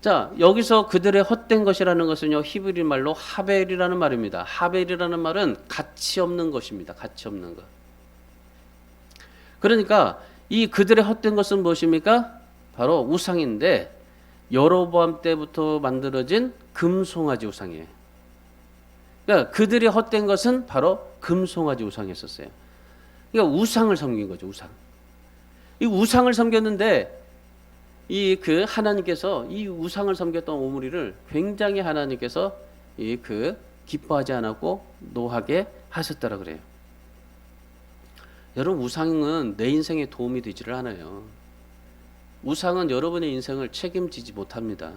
자, 여기서 그들의 헛된 것이라는 것은요, 히브리 말로 하벨이라는 말입니다. 하벨이라는 말은 가치 없는 것입니다. 가치 없는 것. 그러니까 이 그들의 헛된 것은 무엇입니까? 바로 우상인데 여로보암 때부터 만들어진 금송아지 우상이에요. 그러니까 그들의 헛된 것은 바로 금송아지 우상이었어요. 그러니까 우상을 섬긴 거죠. 우상. 이 우상을 섬겼는데 이 그 하나님께서 이 우상을 섬겼던 오므리를 굉장히 하나님께서 이 그 기뻐하지 않았고 노하게 하셨다라 그래요. 여러분 우상은 내 인생에 도움이 되지를 않아요. 우상은 여러분의 인생을 책임지지 못합니다.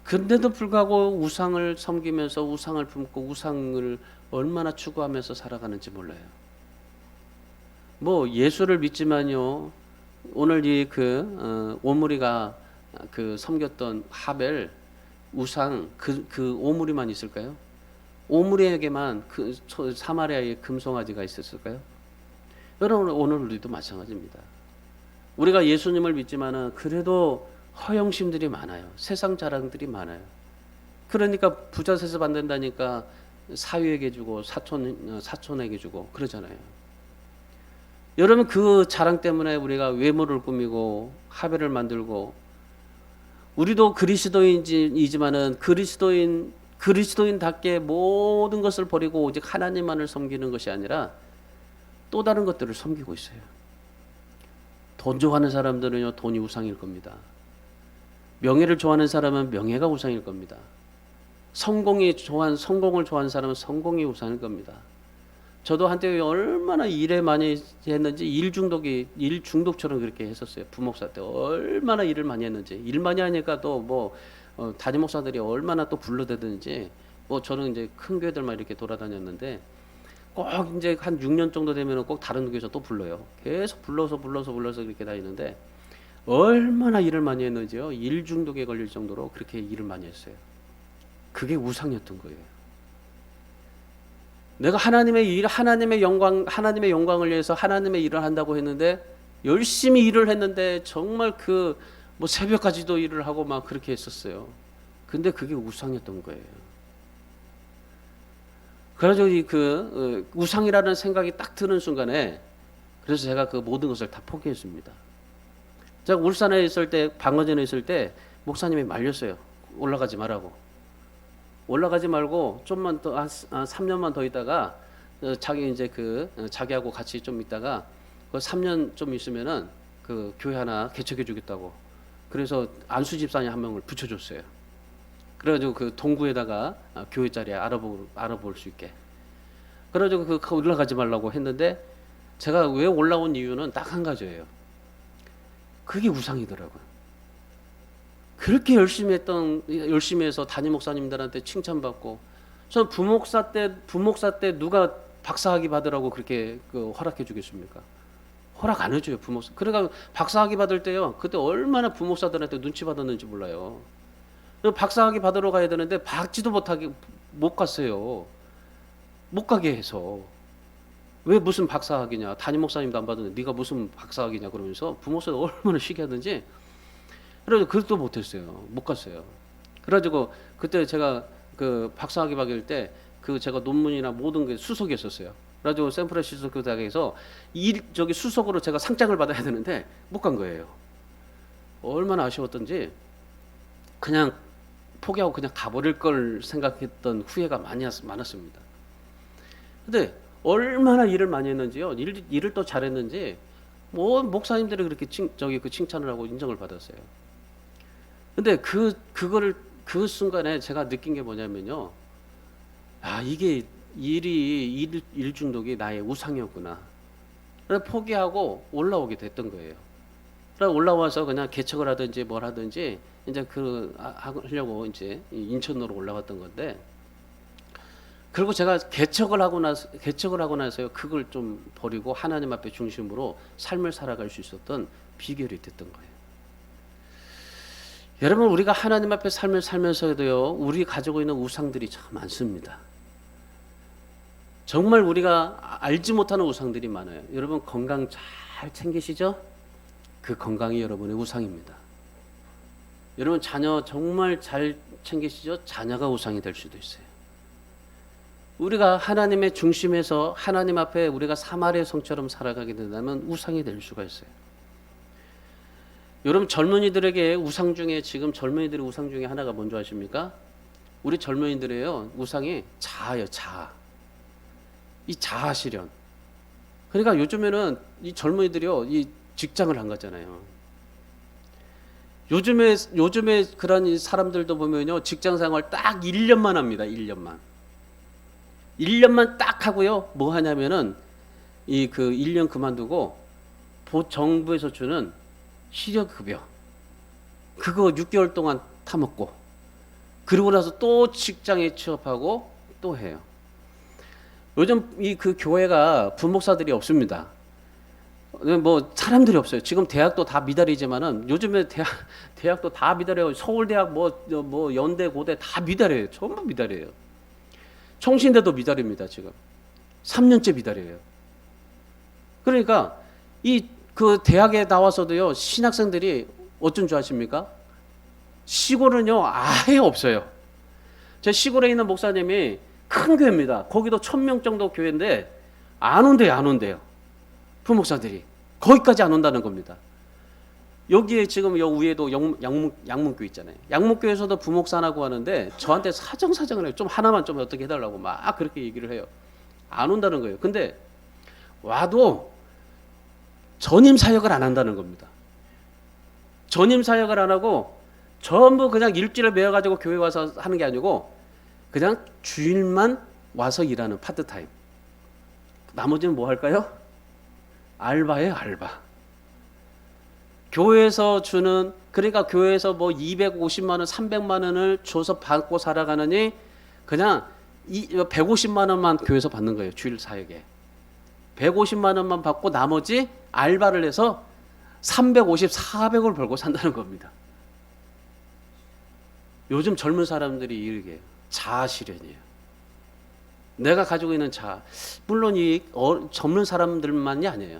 근데도 불구하고 우상을 섬기면서 우상을 품고 우상을 얼마나 추구하면서 살아가는지 몰라요. 뭐 예수를 믿지만요. 오늘 이 오므리가 그 섬겼던 하벨 우상 그 오므리만 있을까요? 오므리에게만 그 사마리아의 금송아지가 있었을까요? 여러분 오늘 우리도 마찬가지입니다. 우리가 예수님을 믿지만은 그래도 허영심들이 많아요. 세상 자랑들이 많아요. 그러니까 부자 세습 안 된다니까 사위에게 주고 사촌에게 주고 그러잖아요. 여러분 그 자랑 때문에 우리가 외모를 꾸미고 하벨을 만들고 우리도 그리스도인이지만은 그리스도인답게 모든 것을 버리고 오직 하나님만을 섬기는 것이 아니라 또 다른 것들을 섬기고 있어요. 돈 좋아하는 사람들은요 돈이 우상일 겁니다. 명예를 좋아하는 사람은 명예가 우상일 겁니다. 성공을 좋아하는 사람은 성공이 우상일 겁니다. 저도 한때 얼마나 일에 많이 했는지 일 중독처럼 그렇게 했었어요. 부목사 때 얼마나 일을 많이 했는지 일 많이 하니까 또 뭐 담임 목사들이 얼마나 또 불러대든지 뭐 저는 이제 큰 교회들만 이렇게 돌아다녔는데 꼭 이제 한 6년 정도 되면 꼭 다른 교회에서 또 불러요. 계속 불러서 그렇게 다니는데 얼마나 일을 많이 했는지요. 일 중독에 걸릴 정도로 그렇게 일을 많이 했어요. 그게 우상이었던 거예요. 내가 하나님의 영광을 위해서 하나님의 일을 한다고 했는데 열심히 일을 했는데 정말 뭐 새벽까지도 일을 하고 막 그렇게 했었어요. 근데 그게 우상이었던 거예요. 그래서 우상이라는 생각이 딱 드는 순간에 그래서 제가 그 모든 것을 다 포기했습니다. 제가 울산에 있을 때 방어전에 있을 때 목사님이 말렸어요. 올라가지 말고 좀만 더 한 3년만 더 있다가 자기하고 같이 좀 있다가 그 3년 좀 있으면은 그 교회 하나 개척해 주겠다고. 그래서 안수 집사님 한 명을 붙여줬어요. 그래가지고 그 동구에다가 교회 자리 알아볼 수 있게. 그래가지고 그 올라가지 말라고 했는데 제가 왜 올라온 이유는 딱 한 가지예요. 그게 우상이더라고요. 그렇게 열심히 해서 담임 목사님들한테 칭찬받고, 저는 부목사 때 누가 박사학위 받으라고 그렇게 허락해 주겠습니까? 허락 안 해줘요, 부목사. 그러니까 박사학위 받을 때요, 그때 얼마나 부목사들한테 눈치 받았는지 몰라요. 박사학위 받으러 가야 되는데 받지도 못 갔어요. 못 가게 해서. 왜 무슨 박사학위냐? 담임 목사님도 안 받았는데 네가 무슨 박사학위냐 그러면서 부목사가 얼마나 시기하든지. 그래서 그것도 못했어요. 못 갔어요. 그래가지고 그때 제가 그 박사학위 받을 때 제가 논문이나 모든 게 수석이었었어요. 그래가지고 샌프란시스코 대학에서 저기 수석으로 제가 상장을 받아야 되는데 못 간 거예요. 얼마나 아쉬웠던지 그냥 포기하고 그냥 가버릴 걸 생각했던 후회가 많았습니다. 근데 얼마나 일을 많이 했는지요. 일을 또 잘했는지 뭐 목사님들이 그렇게 칭찬을 하고 인정을 받았어요. 근데 그거를 그 순간에 제가 느낀 게 뭐냐면요. 아, 이게 일 중독이 나의 우상이었구나. 그래서 포기하고 올라오게 됐던 거예요. 그래서 올라와서 그냥 개척을 하든지 뭘 하든지 이제 하려고 이제 인천으로 올라갔던 건데, 그리고 제가 개척을 하고 나서요 그걸 좀 버리고 하나님 앞에 중심으로 삶을 살아갈 수 있었던 비결이 됐던 거예요. 여러분, 우리가 하나님 앞에 삶을 살면서도요 우리 가지고 있는 우상들이 참 많습니다. 정말 우리가 알지 못하는 우상들이 많아요. 여러분, 건강 잘 챙기시죠? 그 건강이 여러분의 우상입니다. 여러분, 자녀 정말 잘 챙기시죠? 자녀가 우상이 될 수도 있어요. 우리가 하나님의 중심에서 하나님 앞에 우리가 사마리아 성처럼 살아가게 된다면 우상이 될 수가 있어요. 여러분, 젊은이들에게 우상 중에, 지금 젊은이들의 우상 중에 하나가 뭔지 아십니까? 우리 젊은이들의요 우상이 자아예요. 자아. 이 자아 실현. 그러니까 요즘에는 이 젊은이들이요 이 직장을 안 가잖아요. 요즘에 그런 이 사람들도 보면요 직장 생활 딱 1년만 합니다. 1년만 딱 하고요 뭐 하냐면은 이 그 1년 그만두고 정부에서 주는 실업급여 그거 6개월 동안 타먹고, 그리고 나서 또 직장에 취업하고 또 해요. 요즘 그 교회가 부목사들이 없습니다. 뭐 사람들이 없어요. 지금 대학도 다 미달이지만은 요즘에 대학도 다 미달해요. 서울대학 뭐 연대 고대 다 미달이에요. 전부 미달이에요. 총신대도 미달입니다. 지금 3년째 미달이에요. 그러니까 그 대학에 나와서도요 신학생들이 어쩐 줄 아십니까? 시골은요 아예 없어요. 제 시골에 있는 목사님이 큰 교회입니다. 거기도 1000명 정도 교회인데 안 온대요. 부목사들이 거기까지 안 온다는 겁니다. 여기에 지금 여 위에도 양문교 있잖아요. 양문교에서도 부목사라고 하는데 저한테 사정을 해요. 좀 하나만 좀 어떻게 해달라고 막 그렇게 얘기를 해요. 안 온다는 거예요. 근데 와도 전임 사역을 안 한다는 겁니다. 전임 사역을 안 하고 전부 그냥 일주일에 매여가지고 교회 와서 하는 게 아니고 그냥 주일만 와서 일하는 파트타임. 나머지는 뭐 할까요? 알바예요, 알바. 교회에서 주는, 그러니까 교회에서 뭐 250만 원, 300만 원을 줘서 받고 살아가느니 그냥 150만 원만 교회에서 받는 거예요, 주일 사역에. 150만 원만 받고 나머지 알바를 해서 350, 400을 벌고 산다는 겁니다. 요즘 젊은 사람들이 이렇게 자아 실현이에요. 내가 가지고 있는 자아. 물론 이 젊은 사람들만이 아니에요.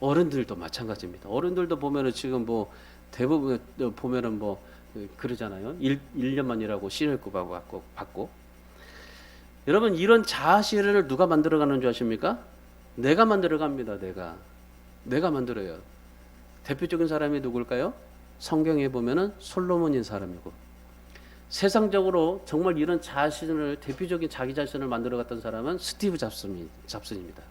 어른들도 마찬가지입니다. 어른들도 보면은 지금 뭐 대부분 보면은 뭐 그러잖아요. 1년만 일하고 실업급 받고. 여러분, 이런 자아 실현을 누가 만들어가는 줄 아십니까? 내가 만들어갑니다. 내가 만들어요. 대표적인 사람이 누굴까요? 성경에 보면은 솔로몬인 사람이고, 세상적으로 정말 이런 자신을, 대표적인 자기 자신을 만들어갔던 사람은 스티브 잡슨입니다.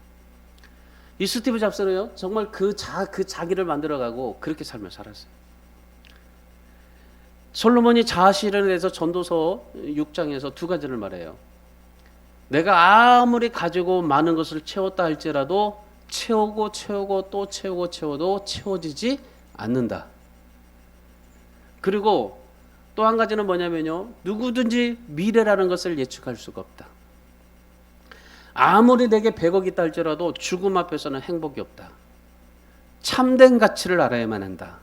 이 스티브 잡슨은요 정말 그 자기를 만들어가고 그렇게 삶을 살았어요. 솔로몬이 자아 실현에 대해서 전도서 6장에서 두 가지를 말해요. 내가 아무리 가지고 많은 것을 채웠다 할지라도 채우고 또 채워도 채워지지 않는다. 그리고 또 한 가지는 뭐냐면요, 누구든지 미래라는 것을 예측할 수가 없다. 아무리 내게 100억 있다 할지라도 죽음 앞에서는 행복이 없다. 참된 가치를 알아야만 한다.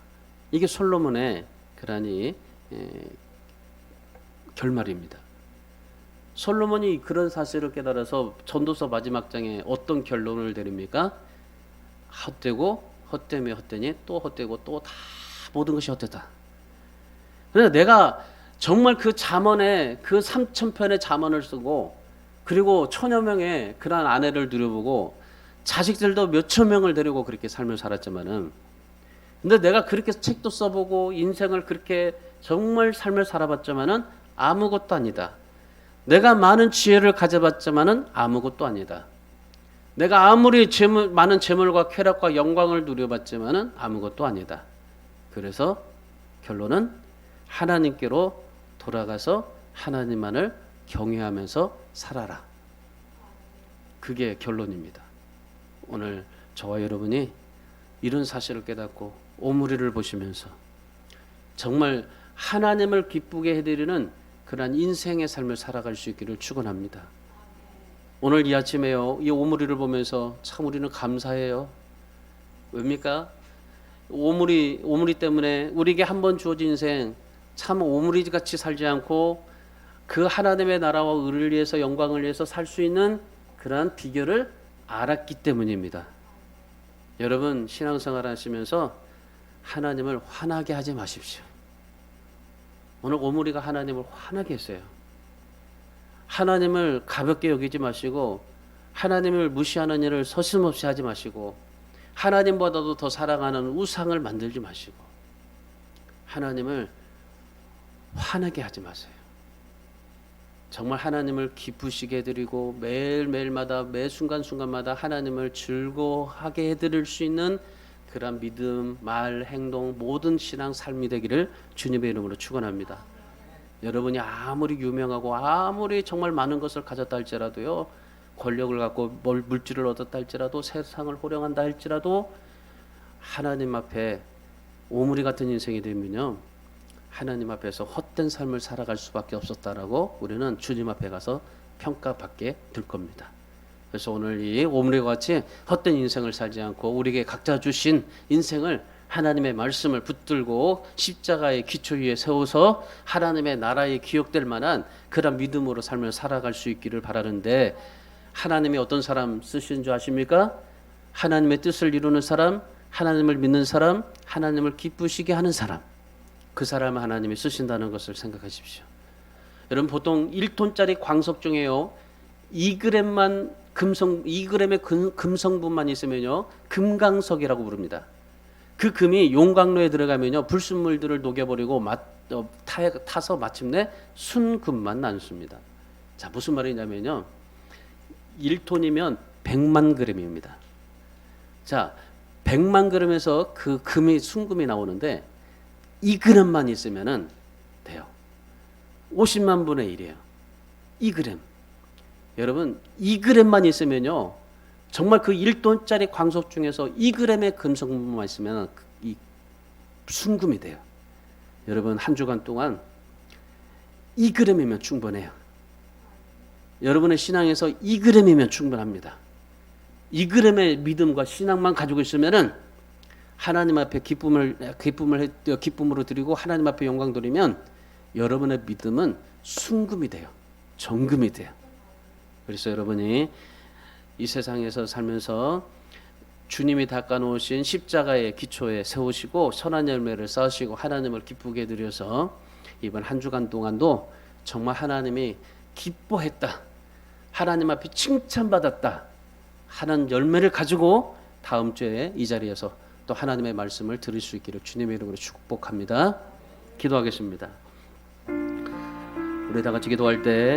이게 솔로몬의 그러니 결말입니다. 솔로몬이 그런 사실을 깨달아서 전도서 마지막 장에 어떤 결론을 내립니까? 헛되니 또 헛되고 또 다 모든 것이 헛되다. 그래서 내가 정말 그 잠언에 그 3000편의 잠언을 쓰고 그리고 천여 명의 그러한 아내를 누려보고 자식들도 몇천 명을 데리고 그렇게 삶을 살았지만은, 근데 내가 그렇게 책도 써보고 인생을 그렇게 정말 삶을 살아봤지만은 아무것도 아니다. 내가 많은 지혜를 가져봤지만은 아무것도 아니다. 내가 아무리 많은 재물과 쾌락과 영광을 누려봤지만은 아무것도 아니다. 그래서 결론은 하나님께로 돌아가서 하나님만을 경외하면서 살아라. 그게 결론입니다. 오늘 저와 여러분이 이런 사실을 깨닫고 오므리를 보시면서 정말 하나님을 기쁘게 해드리는 그러한 인생의 삶을 살아갈 수 있기를 축원합니다. 오늘 이 아침에요, 이 오므리를 보면서 참 우리는 감사해요. 왜입니까? 오므리 때문에 우리에게 한 번 주어진 인생 참 오므리같이 살지 않고 그 하나님의 나라와 의를 위해서 영광을 위해서 살 수 있는 그러한 비결을 알았기 때문입니다. 여러분 신앙생활 하시면서 하나님을 화나게 하지 마십시오. 오늘 오므리가 하나님을 화나게 했어요. 하나님을 가볍게 여기지 마시고 하나님을 무시하는 일을 서슴없이 하지 마시고 하나님보다도 더 사랑하는 우상을 만들지 마시고 하나님을 화나게 하지 마세요. 정말 하나님을 기쁘시게 해드리고 매일매일마다 매 순간순간마다 하나님을 즐거워하게 해드릴 수 있는 그런 믿음, 말, 행동, 모든 신앙 삶이 되기를 주님의 이름으로 축원합니다. 여러분이 아무리 유명하고 아무리 정말 많은 것을 가졌다 할지라도요, 권력을 갖고 물질을 얻었다 할지라도 세상을 호령한다 할지라도 하나님 앞에 오므리 같은 인생이 되면요, 하나님 앞에서 헛된 삶을 살아갈 수밖에 없었다라고 우리는 주님 앞에 가서 평가받게 될 겁니다. 그래서 오늘 이 오므리와 같이 헛된 인생을 살지 않고 우리에게 각자 주신 인생을 하나님의 말씀을 붙들고 십자가의 기초 위에 세워서 하나님의 나라에 기억될 만한 그런 믿음으로 삶을 살아갈 수 있기를 바라는데, 하나님이 어떤 사람 쓰신 줄 아십니까? 하나님의 뜻을 이루는 사람, 하나님을 믿는 사람, 하나님을 기쁘시게 하는 사람, 그 사람을 하나님이 쓰신다는 것을 생각하십시오. 여러분 보통 1톤짜리 광석 중에요 2g만 금성 2g의 금성분만 있으면요 금강석이라고 부릅니다. 그 금이 용광로에 들어가면요 불순물들을 녹여버리고 타서 마침내 순금만 남습니다. 자, 무슨 말이냐면요 1톤이면 100만 g입니다. 자, 100만 g에서 그 금이 순금이 나오는데 2g만 있으면은 돼요. 50만 분의 1이에요. 2g. 여러분 2g만 있으면요 정말 그 1톤짜리 광석 중에서 2g의 금성분만 있으면 이 순금이 돼요. 여러분 한 주간 동안 2g이면 충분해요. 여러분의 신앙에서 2g이면 충분합니다. 2g의 믿음과 신앙만 가지고 있으면은 하나님 앞에 기쁨으로 드리고 하나님 앞에 영광 드리면 여러분의 믿음은 순금이 돼요. 정금이 돼요. 그래서 여러분이 이 세상에서 살면서 주님이 닦아놓으신 십자가의 기초에 세우시고 선한 열매를 쌓으시고 하나님을 기쁘게 해드려서 이번 한 주간 동안도 정말 하나님이 기뻐했다, 하나님 앞에 칭찬받았다 하는 열매를 가지고 다음 주에 이 자리에서 또 하나님의 말씀을 들을 수 있기를 주님의 이름으로 축복합니다. 기도하겠습니다. 우리 다 같이 기도할 때